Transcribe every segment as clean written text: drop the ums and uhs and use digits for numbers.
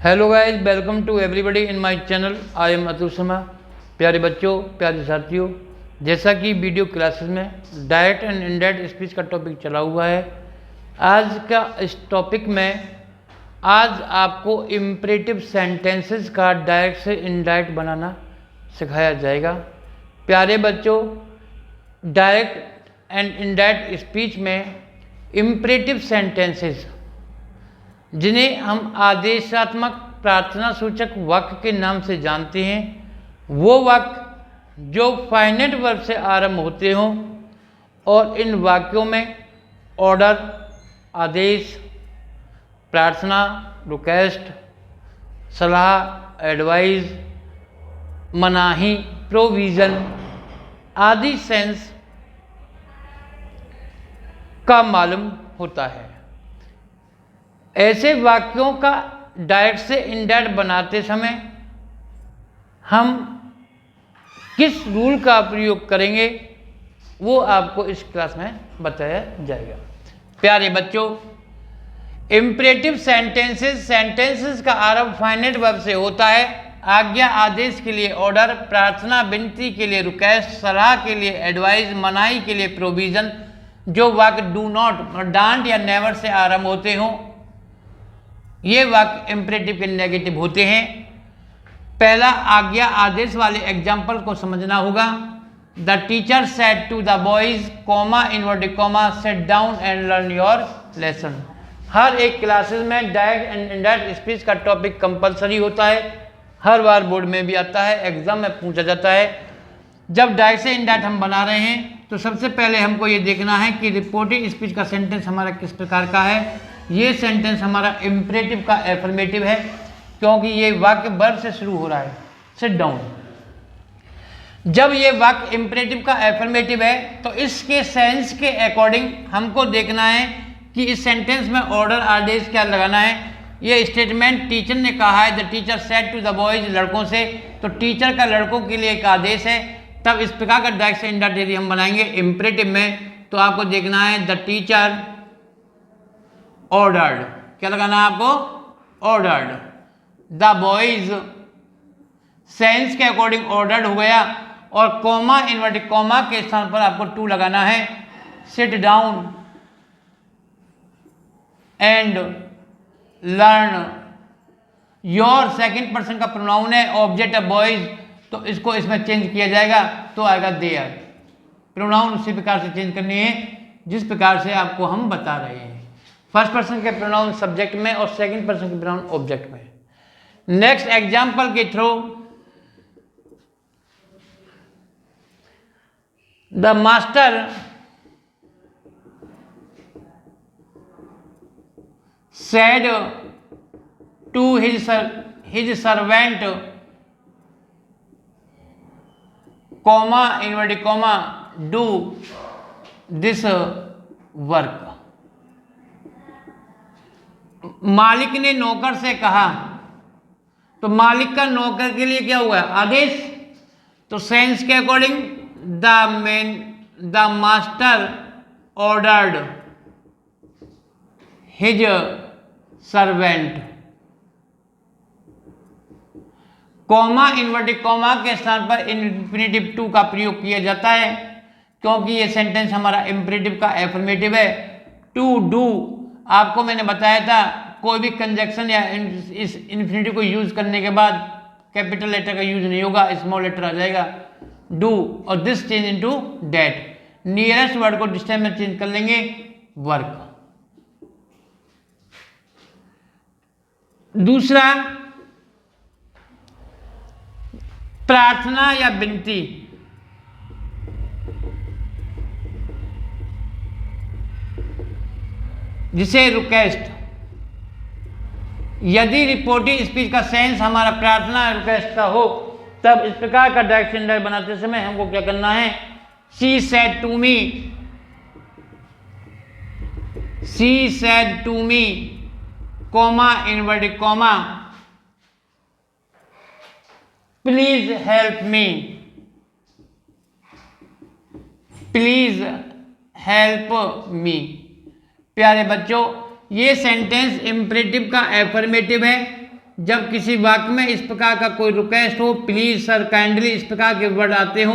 Hello guys, welcome to everybody in my channel. I am Atul Sharma. प्यारे बच्चों, प्यारे साथियों, जैसा कि वीडियो क्लासेस में डायरेक्ट एंड इनडायरेक्ट स्पीच का टॉपिक चला हुआ है, आज का इस टॉपिक में आज आपको इम्परेटिव सेंटेंसेस का डायरेक्ट से इनडायरेक्ट बनाना सिखाया जाएगा। प्यारे बच्चों, डायरेक्ट एंड इनडायरेक्ट स्पीच में इम्परेटिव सेंटेंसेस, जिन्हें हम आदेशात्मक प्रार्थना सूचक वाक्य के नाम से जानते हैं, वो वाक्य जो फाइनाइट वर्ब से आरंभ होते हों और इन वाक्यों में ऑर्डर, आदेश, प्रार्थना, रिक्वेस्ट, सलाह, एडवाइस, मनाही, प्रोविज़न आदि सेंस का मालूम होता है। ऐसे वाक्यों का डायरेक्ट से इनडायरेक्ट बनाते समय हम किस रूल का प्रयोग करेंगे वो आपको इस क्लास में बताया जाएगा। प्यारे बच्चों, इम्परेटिव सेंटेंसेस का आरंभ फाइनाइट वर्ब से होता है। आज्ञा, आदेश के लिए ऑर्डर, प्रार्थना, विनती के लिए रिक्वेस्ट, सलाह के लिए एडवाइस, मनाही के लिए प्रोविज़न। जो वाक्य डू नॉट, डांट या नेवर से आरंभ होते हों, ये वाक्य इम्परेटिव के नेगेटिव होते हैं। पहला आज्ञा आदेश वाले एग्जाम्पल को समझना होगा। The teacher said to the boys, comma inverted comma, sit down and learn your lesson. हर एक क्लासेस में डायरेक्ट एंड इनडायरेक्ट स्पीच का टॉपिक कंपलसरी होता है। हर बार बोर्ड में भी आता है, एग्जाम में पूछा जाता है। जब डायरेक्ट से इनडायरेक्ट हम बना रहे हैं तो सबसे पहले हमको ये देखना है कि रिपोर्टेड स्पीच का सेंटेंस हमारा किस प्रकार का है। ये सेंटेंस हमारा इम्परेटिव का एफर्मेटिव है, क्योंकि ये वाक्य वर्ब से शुरू हो रहा है, सिट डाउन। जब ये वाक्य इम्परेटिव का एफर्मेटिव है तो इसके सेंस के अकॉर्डिंग हमको देखना है कि इस सेंटेंस में ऑर्डर, आदेश क्या लगाना है। ये स्टेटमेंट टीचर ने कहा है, the teacher said to the boys, लड़कों से, तो टीचर का लड़कों के लिए एक आदेश है। तब इस प्रकार का डायरेक्ट से इनडायरेक्ट यदि हम बनाएंगे इम्परेटिव में तो आपको देखना है द टीचर ऑर्डर्ड, क्या लगाना है आपको, ऑर्डर्ड। द बॉयज सेंस के अकॉर्डिंग ऑर्डर्ड हो गया, और कॉमा इनवर्टेड कॉमा के स्थान पर आपको टू लगाना है। Seat down and learn your, second person का प्रोनाउन है, ऑब्जेक्ट है बॉयज, तो इसको इसमें चेंज किया जाएगा तो आएगा देयर। प्रोनाउन उसी प्रकार से चेंज करनी है जिस प्रकार से आपको हम बता रहे हैं। फर्स्ट पर्सन के प्रोनाउन सब्जेक्ट में और सेकंड पर्सन के प्रोनाउन ऑब्जेक्ट में। नेक्स्ट एग्जांपल के through, the master said to his servant, comma inverted comma, do this work. मालिक ने नौकर से कहा, तो मालिक का नौकर के लिए क्या हुआ, आदेश। तो सेंस के according the master ordered his servant. Comma inverted comma के स्थान पर इन्फिनेटिव टू का प्रयोग किया जाता है, क्योंकि ये सेंटेंस हमारा इम्परेटिव का एफर्मेटिव है। टू डू, आपको मैंने बताया था कोई भी कंजक्शन या इस इन्फिनेटिव को यूज करने के बाद कैपिटल लेटर का यूज नहीं होगा, स्मॉल लेटर आ जाएगा, डू, और this change into that. Nearest word को डिस्टेंस में चेंज कर लेंगे, वर्क। दूसरा, प्रार्थना या विनती, जिसे रिक्वेस्ट। यदि रिपोर्टिंग स्पीच का सेंस हमारा प्रार्थना रिक्वेस्ट का हो, तब इस प्रकार का डायरेक्ट इनडायरेक्ट बनाते समय हमको क्या करना है, she said to me, she said to me, comma inverted comma, please help me, please help me. प्यारे बच्चों, ये सेंटेंस इम्परेटिव का एफर्मेटिव है जब किसी वाक्य में इस प्रकार का कोई रिक्वेस्ट हो, प्लीज सर, काइंडली, इस प्रकार के वर्ड आते हो,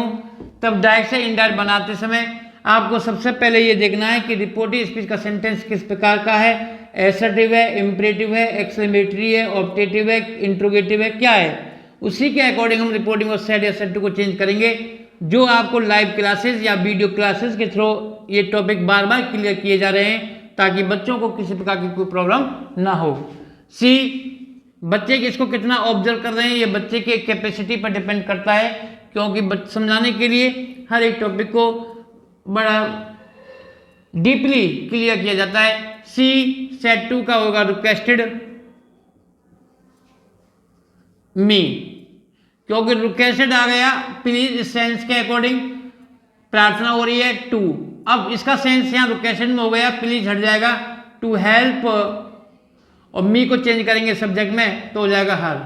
तब डायरेक्ट से इनडायरेक्ट बनाते समय आपको सबसे पहले ये देखना है कि रिपोर्टिव स्पीच का सेंटेंस किस प्रकार का है, एसर्टिव है, इम्परेटिव है, एक्सक्लेमेटरी है, ऑप्टेटिव है, इंट्रोगेटिव है, क्या है। उसी के अकॉर्डिंग हम रिपोर्टिंग और सेड या सेड को चेंज करेंगे, जो आपको लाइव क्लासेस या वीडियो क्लासेस के थ्रू ये टॉपिक बार बार क्लियर किए जा रहे हैं, ताकि बच्चों को किसी प्रकार की कोई प्रॉब्लम ना हो। सी, बच्चे इसको कितना ऑब्जर्व कर रहे हैं, ये बच्चे के कैपेसिटी पर डिपेंड करता है, क्योंकि समझाने के लिए हर एक टॉपिक को बड़ा डीपली क्लियर किया जाता है। सी, सेट 2 का होगा रिक्वेस्टेड मी, क्योंकि रिक्वेस्टेड आ गया, प्लीज इस सेंस के अकॉर्डिंग प्रार्थना हो रही है टू। अब इसका सेंस यहाँ रिक्वेस्टेड में हो गया, प्लीज हट जाएगा, टू हेल्प, और मी को चेंज करेंगे सब्जेक्ट में तो हो जाएगा हर,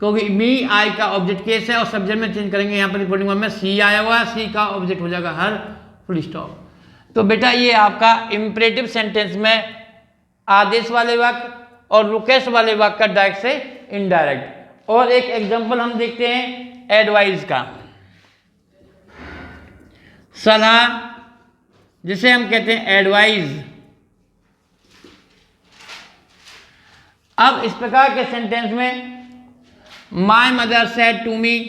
क्योंकि मी आई का ऑब्जेक्ट केस है, और सब्जेक्ट में चेंज करेंगे यहाँ पर रिपोर्टिंग में सी आया हुआ, सी का ऑब्जेक्ट हो जाएगा हर, फुल स्टॉप। तो बेटा ये आपका इंपरेटिव सेंटेंस में आदेश वाले वाक्य और रिक्वेस्ट वाले वाक्य का डायरेक्ट से इनडायरेक्ट। और एक एग्जांपल हम देखते हैं एडवाइस का, सलाह, जिसे हम कहते हैं एडवाइस। अब इस प्रकार के सेंटेंस में my mother said to me,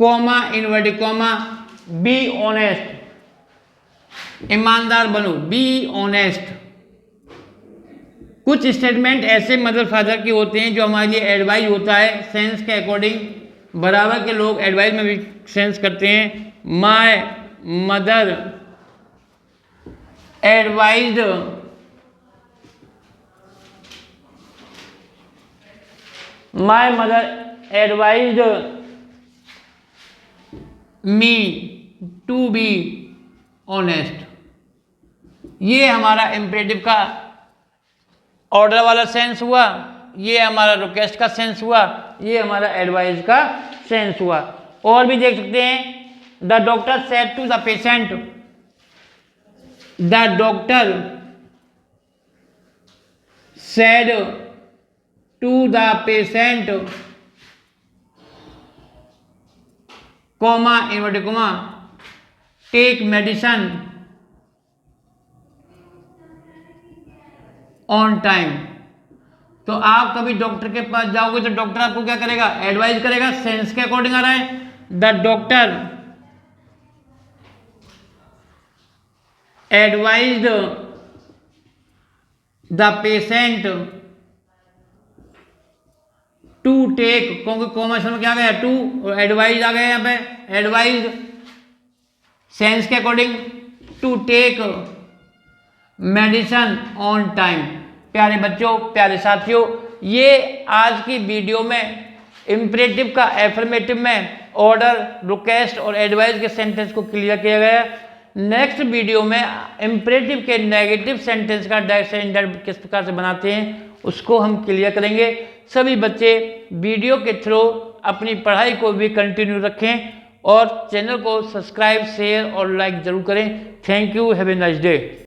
comma, inverted comma, be honest, ईमानदार बनो, बी ऑनेस्ट। कुछ स्टेटमेंट ऐसे मदर फादर के होते हैं जो हमारे लिए एडवाइस होता है, सेंस के अकॉर्डिंग बराबर के लोग एडवाइस में भी सेंस करते हैं। My mother advised my mother advised me to be honest. ये हमारा इम्परेटिव का ऑर्डर वाला सेंस हुआ, ये हमारा रिक्वेस्ट का सेंस हुआ, ये हमारा एडवाइस का सेंस हुआ। और भी देख सकते हैं, the doctor said to the patient, the doctor said to the patient, comma, inverted comma, take medicine on time. तो आप कभी डॉक्टर के पास जाओगे तो डॉक्टर आपको क्या करेगा, एडवाइस करेगा, सेंस के अकॉर्डिंग आ रहा है। The doctor advised the patient to take, क्योंकि कॉमर्शियल में क्या गया टू, और एडवाइज आ गया यहाँ पे, एडवाइज सेंस के according, to take medicine on time. प्यारे बच्चों, प्यारे साथियों, ये आज की वीडियो में इम्परेटिव का एफर्मेटिव में ऑर्डर, रिक्वेस्ट और एडवाइस के सेंटेंस को क्लियर किया गया। नेक्स्ट वीडियो में इम्परेटिव के नेगेटिव सेंटेंस का डायरेक्ट से इनडायरेक्ट किस प्रकार से बनाते हैं उसको हम क्लियर करेंगे। सभी बच्चे वीडियो के थ्रू अपनी पढ़ाई को भी कंटिन्यू रखें और चैनल को सब्सक्राइब, शेयर और लाइक जरूर करें। Thank you, have a nice day.